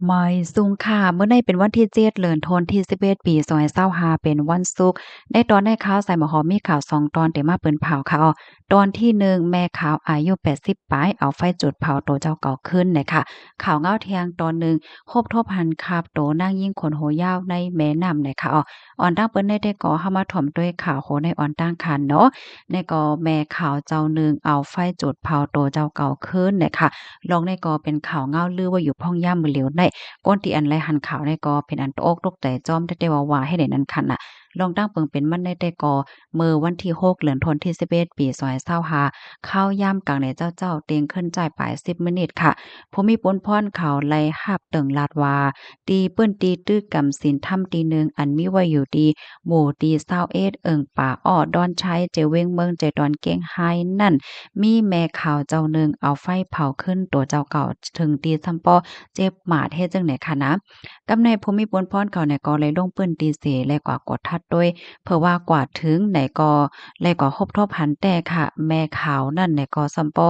ไม่ซุงค่ะเมื่อในเป็นวันที่7เดือนธันวาคมที่11ปี2025เป็นวันศุกร์ในตอนในข่าวใส่หมอหอมมีข่าว2ตอนที่มาเปิ้นเผาค่ะอ้อตอนที่1แม่ขาวอายุ80ปลายเอาไฟจุดเผาโตเจ้าเก่าขึ้นน่ะค่ะข่าวเงาเที่ยงตอนหนึ่งคบทบหันคาบโตนางยิ่งขนโหยาวในแม่น้ำน่ะค่ะอ้ออ่อนตั้งเปิ้นได้ก่อเข้ามาถ่อมด้วยข่าวโหในอ่อนตั้งคันเนาะในก็แม่ขาวเจ้าหนึ่งเอาไฟจุดเผาโตเจ้าเก่าขึ้นน่ะค่ะลองในก็เป็นข่าวเงาลือว่าอยู่พ่องย่ามมื้อเหลียวใน ก้นที่อันไรหันขาวในกอเป็นอันตกตกใจจ้อมแต่ว่าให้ได้นั้นคันน่ะลองตั้งเปิงเป็นมันได้แต่กอมื้อวันที่6เดือนธันวาคมที่11ปี2025ข้าวยามกลางในเจ้าเต็งขึ้นจ่ายปลาย10มินิตค่ะผู้มีปนพรข่าวไล่หาบเติงลาดว่าตีเปิ้นตีตื้อกำศีลถ้ำตีหนึ่งอันมีไว้อยู่ดีหมู่ตี21เอิ้งป่าอ้อดอนชัยเจเว้งเมืองใจดอนเก้งไฮนั่นมีแม่ข่าวเจ้าหนึ่งเอาไฟเผาขึ้นตัวเจ้าเก่าถึงตีซำปอเจ็บหมาดเฮ็ดจังได๋คะนะกำในภูมิพลพรเขาเนี่ยก็เลยลงปื้นตีเสและกว่ากดทัดด้วยเพื่อว่ากว่าถึงไหนก็และก็ฮบทบหันแต่ค่ะแม่ขาวนั่นเนี่ยก็ซำปอ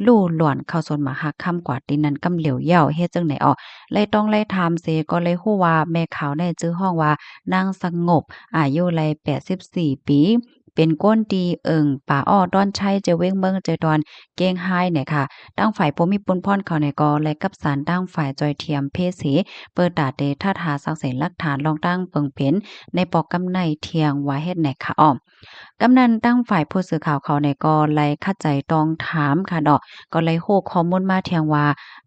ลู่หลวนเข้าสนมาหักค่ำกว่าตีนั้นกำเหลียวเหย้าเฮ็ดจังได๋อ้อเลยต้องไล่ถามเสก็เลยฮู้ว่าแม่ขาวได้ชื่อห้องว่านางสงบอายุไล84ปีเป็นก้นดีเอิงป่าอ้อดอนชัยเจอเว้งเมืองเจอดอนเก้งไฮ้เนี่ยค่ะตั้งฝ่ายบ่มีปนพ่นเขาเนี่ยก็และกับสารตั้งฝ่ายจอยเทียมเพศสีเปิดตาเดท่าทาสักเสนหลักฐานลองตั้งเปิงเพ็นในปอกกำไนเทียงว่าเฮ็ดไหนค่ะอ้อมกำนันตั้งฝ่ายผู้สื่อข่าวเขาเนี่ยก็ไล่คัดใจต้องถามค่ะดอกก็เลยโฮข้อมูลมาเทียงว่า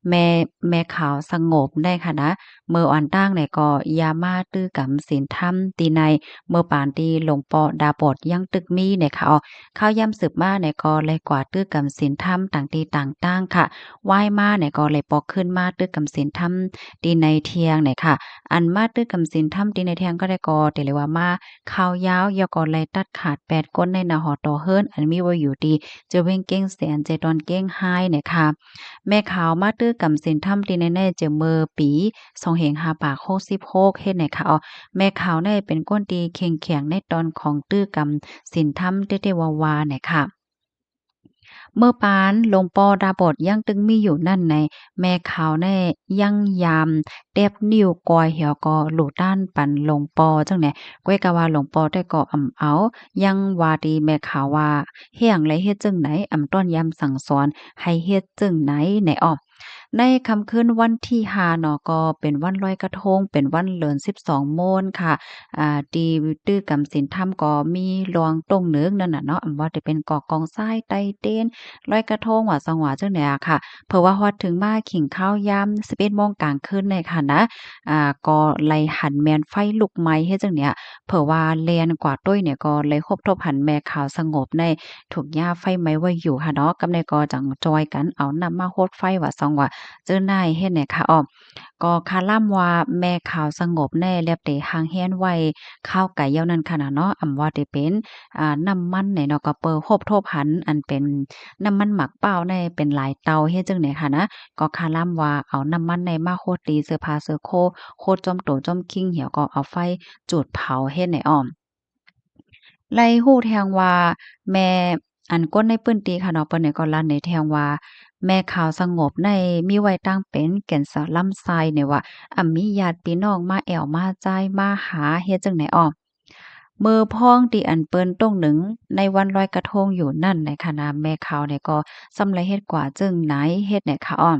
แม่แม่ขาวสงบได้ค่ะนะเมื่ออ่อนตั้งเนี่ยก็ยามาตื้อกำศีลธรรมตีในเมื่อปานตีหลวงปอดาบทยังตึกมีเนี่ยค่ะอ้อข้าวย่ำสืบมาเนี่ยก็เลยกว่าตื้อกำศีลธรรมต่างตีต่างตั้งค่ะไหว้มาเนี่ยก็เลยปอกขึ้นมาตื้อกำศีลธรรมตีในเทียงเนี่ยค่ะอันมาตื้อกำศีลธรรมตีในเทียงก็ได้ก็แต่เลยว่ามาข่าวยาวยาวก็เลยตัดขาด8ก้นในนาหอตอเฮิรนอันมีไว้อยู่ดีเจะเว้งเก้งแสนใจตอนเก้งไห้เนี่ยค่ะแม่ขาวมาตื้อกำศีลธรรมตีในแน่เจอเมอปี25ปาก66เฮ็ดไหนค่ะอ๋อแม่ขาวได้เป็นก้นตีเข่งแข็งในตอนของตื้อกำศีลธรรมเตๆวาๆเนี่ยค่ะ เมื่อปานหลวงปอดาบทยังตึงมีอยู่นั่นในแม่ขาวแน่ยังยามเต็บนิ้วกอยเหี่ยวก็หลู่ต้านปันหลวงปอจังแหน่ก้อยกะว่าหลวงปอได้ก็อำเอายังว่าดีแม่ขาวว่าเฮียงไรเฮ็ดจังไหนอำต้อนยำสั่งสอนให้เฮ็ดจังไหนในอ้อในค่ำคืนวันที่5เนาะก็เป็นวันลอยกระทงเป็นวันเดือน12โมนค่ะที่ตื้อกำศีลธรรมก็มีหลวงตงเหนึงนั่นน่ะเนาะอำว่าจะเป็นก่อกองทรายไตเต้น ลอยกระทงว่าสังหวะจังได๋อะค่ะเพราะว่าฮอดถึงมาขิงข้าวยาม11โมงกลางคืนเลยค่ะนะก็ไล่หันแม่นไฟลุกไหม้เฮ็ดจังเนี้ยเผื่อว่าแล่นกว่าตุ้ยเนี่ยก็เลยคบทบหันแม่ขาวสงบในถูกหญ้าไฟไหม้ไว้อยู่ค่ะเนาะกำใดก็จังจอยกันเอาน้ำมาโฮดไฟว่าซังว่าเจิ้นนายเฮ็ดเนี่ยค่ะอ้อก็คาล่ำว่าแม่ขาวสงบแน่เรียบเตห่างแฮ้นไว้ข้าวไก่เหย้านั่นค่ะน่ะเนาะอำว่าได้เป็นน้ำมันเนี่ยเนาะก็เปิ้คบทบหันอันเป็น น้ำมันหมักเปล่าในเป็นหลายเตาเฮ็ดจั่งใดค่ะนะก็คาร่ำว่าเอาน้ำมันในมาโคตรตีเสื้อผ้าเสื้อโคโคตรจ้อมโตจ้อมคิงเหี่ยวก็เอาไฟจุดเผาเฮ็ดให้อ้อมไล่ฮู้แทงว่าแม่อันก้นในปื้นตีค่ะเนาะเปิ้นนี่ก็ลั่นในแทงว่าแม่ขาวสงบในมีไว้ตั้งเป็นแก่นสาลำไส้เนี่ยว่ามีญาติพี่น้องมาแอวมาจ่ายมาหาเฮ็ดจั่งใดอ้อ มือพ้องที่อันเปิ้นต้งหนึ่งในวันลอยกระทงอยู่นั่นในคณะแม่ขาวเนี่ยก็สำาไรเฮ็ดกว่าจึงไหนเฮ็ดเนี่ยค่ะอ้อ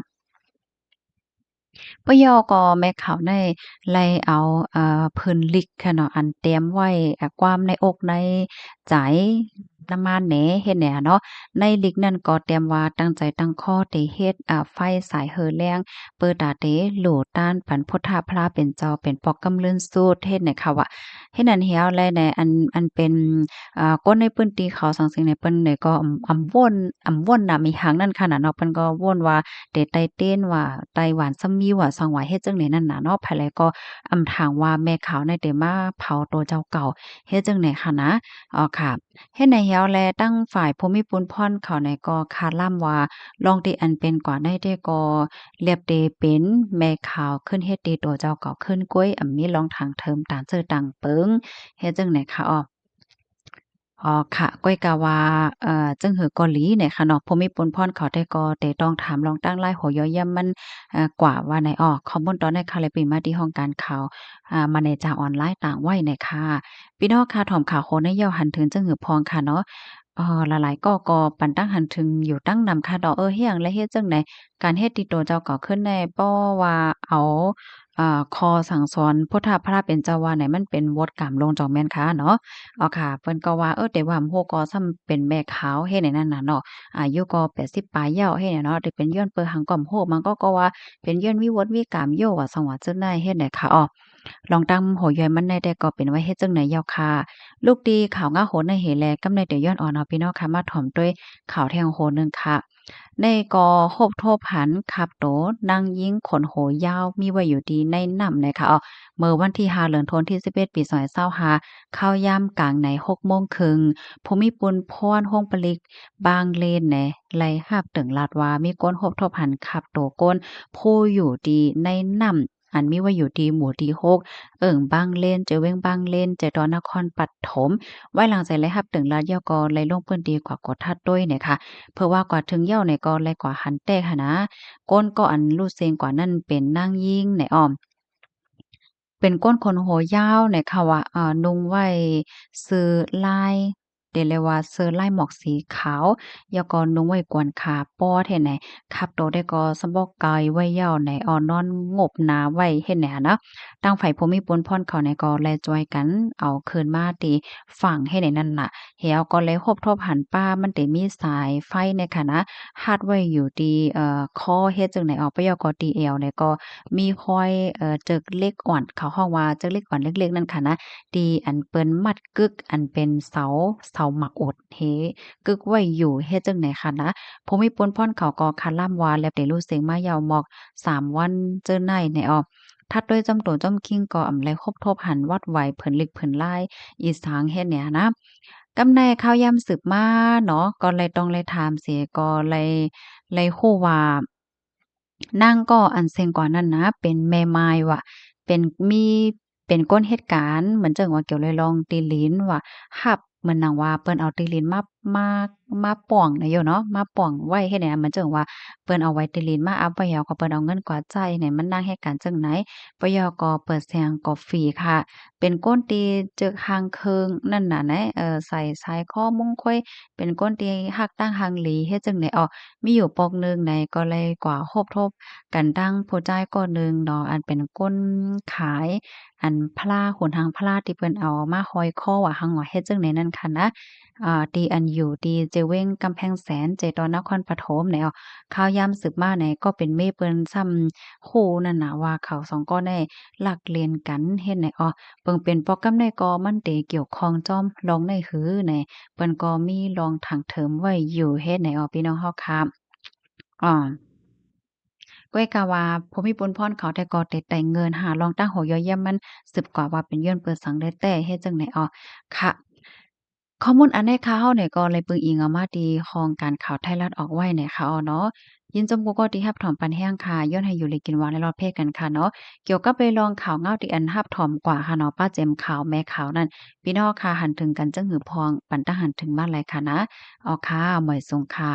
ปะยอก็แม่ขาวได้ไล่เอาพื้นลิกค่ะเนาะอันเตรียมไว้ความในอกในใจนำมาแหนเฮ็ดแหนเนาะในลิกนั้นก็เตรียมว่าตั้งใจตั้งข้อที่เฮ็ดไฟสายเหอแรงเปิดตาเตโหลต้านปันพุทธาพระเป็นเจ้าเป็นปอกกำเลื่อนสูตรเฮ็ดเนี่ยค่ะว่าเฮ็ดนั้นเหี่ยวแลในอันเป็นก้นในพื้นที่เขาสังสิงในเปิ้นเนี่ยก็อำวนน่ะมีหางนั่นค่ะน่ะเนาะเปิ้นก็วนว่าเดไตเต้นว่าไต้หวันซัมมีว่าสังว่าเฮ็ดจังได๋นั่นน่ะเนาะไผแลก็ถางว่าแม่ขาวในเดมาเผาตัวเจ้าเก่าเฮ็ดจังได๋ค่ะนะอ๋อค่ะเฮ็ดให้เหี่ยวแลตั้งฝ่ายภูมิปุลพรเขาในก็คาดล่ำว่าลองที่อันเป็นกว่าได้แต่ก็เรียบเตเป็นแม่ขาวขึ้นเฮ็ดดีตัวเจ้าเก่าขึ้นก้วยมีลองทางเทิมตานเจอตังเปิงเฮ็ดจังได๋คะอ้อ อ๋อค่ะก้อยกะว่าจึงหือเกาหลีเนี่ยค่ะเนาะภูมิปนพรเขาได้ก็แต่ต้องถามลองตั้งไลน์โหย้อยย่ำมันกว่าว่าไหนอ้อข้อมูลตอนในค่ะเลยปีมาที่ห้องการข่าวมาในจาออนไลน์ต่างไว้เนี่ยค่ะพี่น้องค่ะถ่อมข่าวโคในเย้าหันถึงจึงหือพองค่ะเนาะหลายๆก็ปันตั้งหันถึงอยู่ตั้งนำค่ะดอกเฮียงและเฮ็ดจังไดการเฮ็ดติโตเจ้าก็ขึ้นในป้อว่าเอาคอสั่งสอนพุทธพระเป็นเจ้าว่าไหนมันเป็นวดกรรมลงจอมแม่นค่ะเนาะ อ๋อค่ะเพิ่นก็ว่าแต่ว่าโฮก็ซ้ำเป็นแม่ขาวเฮ็ดให้นั่นน่ะเนาะอายุก็80ปลายแล้วเฮ็ดให้เนาะได้เป็นย้อนเปิ่หังก่อมโฮมันก็ว่าเป็นย้อนวิวดวิกามโยว่าสังว่าจึงได้เฮ็ดให้ค่ะอ้อลองตั้งโหยอยมันได้แต่ก็เป็นไว้เฮ็ดจังไหนยาวค่ะลูกดีข่าวงาโหนในเหแลกำในเดี๋ยวย้อนอ่อนเนาะพี่น้องค่ะมาถ่อมด้วยข่าวแทงโหนึงค่ะในกอโฮบโทบหันขับโตนางยิงขนโหยาวมีไว้อยู่ดีในน้ำนะคะอ้อเมื่อวันที่5เดือนธันวาคมที่11ปี2025เข้ายามกลางใน6โมงครึ่งภูมิปุนพรห้องปลิกบางเลนแหนไล่หาบตึงลาดว่ามีก้นโฮบทบหันขับโตก้นผู้อยู่ดีในน้ำอันมีไว้อยู่ดีหมู่ที่6บางเลนเจอเว้งบางเลนเจอดอนนครปฐมไว้หลังใจไล่หับตึงลาดยอก็ไล่ลงพื้นที่กว่ากดทัดด้วยเนี่ยค่ะเพราะว่ากว่าถึงเหย้าเนี่ยก็ไล่กว่าหันแตกหันนะก้นก็อันรู้เซงกว่านั้นเป็นนางยิ่งในอ้อม เป็นก้นขนโหยาวเนี่ยค่ะว่านุ่งไว้ซื้อลายเรียกเลยว่าเสื้อลายหมอกสีขาวแล้วก็นุ่งไว้กวนขาป้อแท้ไหนขับโตได้ก็สะบอกกายไว้ยาวในนอนงบหนาไว้เฮ็ดแหนนะตั้งไฟภูมิพลพ่นเขาในก็แลจอยกันเอาคืนมาติฝั่งให้ในนั่นน่ะเฮาก็เลยคบทบหันป้ามันได้มีสายไฟเนี่ยค่ะนะหัดไว้อยู่ที่คอเฮ็ดจังไหนออกไปยอก็ตีเอวเนี่ยก็ มีห้อยจึกเล็กอ่อนเขาฮ้องว่าจึกเล็กอ่อนเล็กๆนั่นค่ะนะที่อันเปิ้นมัดกึกอันเป็นเสาหมักอดเฮกึกไว้อยู่เฮ็ดจั่งใดค่ะนะภูมิพลพรเขาก็คาล่ำว่าแล้วได้รู้เสียงมายาวหมอก3 วันเจอในแหน่อ้อถัดด้วยจำโตจำคิงก็อำไลครบทบหันวัดไหวเพิ่นลึกเพิ่นลายอีสางเฮ็ดเนี่ยนะกำในข่าวยามสืบมาเนาะก็เลยต้องเลยถามเสียก็เลยฮู้ว่า นางก็อันเซ็งกว่านั้นนะเป็นแม่ไม้ว่ะเป็นมีเป็นก้นเหตุการณ์เหมือนจั่งว่าเกี่ยวเลยลองตีลิ้นว่าหับเหมือนหนังว่าเปิ้นเอาตีลิ้นมามาป่องน่ะโยเนาะมาป่องไว้เฮ็ดให้เหมือนจั่งว่าเปิ้นเอาไว้ตีลิ้นมาอัปไว้แล้วก็เปิ้นเอาเงินกว่าจ่ายเนี่ยมันนางเหตุการณ์จั่งไหนปยก็เปิดเสียงก็ฟรีค่ะเป็นก้นตีจึกหางเคิงนั่นน่ะนะใส่สายคอมุงค่อยเป็นก้นตีฮักตั้งหังหลีเฮ็ดจั่งใดอ้อมีอยู่ปอกหนึ่งในก็เลยกว่าโฮบทบ กันดั้งผู้จ่ายก้อนหนึ่งเนาะอันเป็นก้นขายอันพลาหนทางพลาที่เพิ่นเอามาห้อยคอว่าหังว่าเฮ็ดจั่งใดนั้นค่ะนะที่อันอยู่ที่เจเว้งกำแพงแสนเจตอนนครปฐมแนวข่าวยามสืบมาเนี่ยก็เป็นเม่เปิ้นซ้ำคู่นั่นน่ะว่าเขาสองก็ได้ลักเลียนกันเฮ็ดให้เบิ่งเป็นโปรแกรมใดก็มันได้เกี่ยวข้องจ้อมลองได้หือในเปิ้นก็มีรองถังเทิมไว้อยู่เฮ็ดให้พี่น้องเฮาค่ะอ้อ ก้อยกะว่าภูมิพลพรเขาแต่ก่อแต่เงินหารองตั้งโหย่อยเยี่ยมมันสืบกว่าว่าเป็นย้อนเปิดสังได้แต่เฮ็ดจังได๋ค่ะข้อมูลอันใดค่ะเฮาเนี่ยก็เลยปึงอิงเอามาที่ของการข่าวไทยรัฐออกไว้เนี่ยค่ะเนาะยินจมกูก็ที่รับถอมปันแห้งค่ะย้อนให้อยู่เลยกินหวานในรอดเพศกันค่ะเนาะเกี่ยวกับไปลองข่าวเงาที่อันรับถอมกว่าค่ะเนาะป้าแจ่มขาวแม่ขาวนั่นพี่น้องค่ะหันถึงกันจังหือพองปันตะหันถึงมาหลายค่ะนะค่ะหมอยทรงค่ะ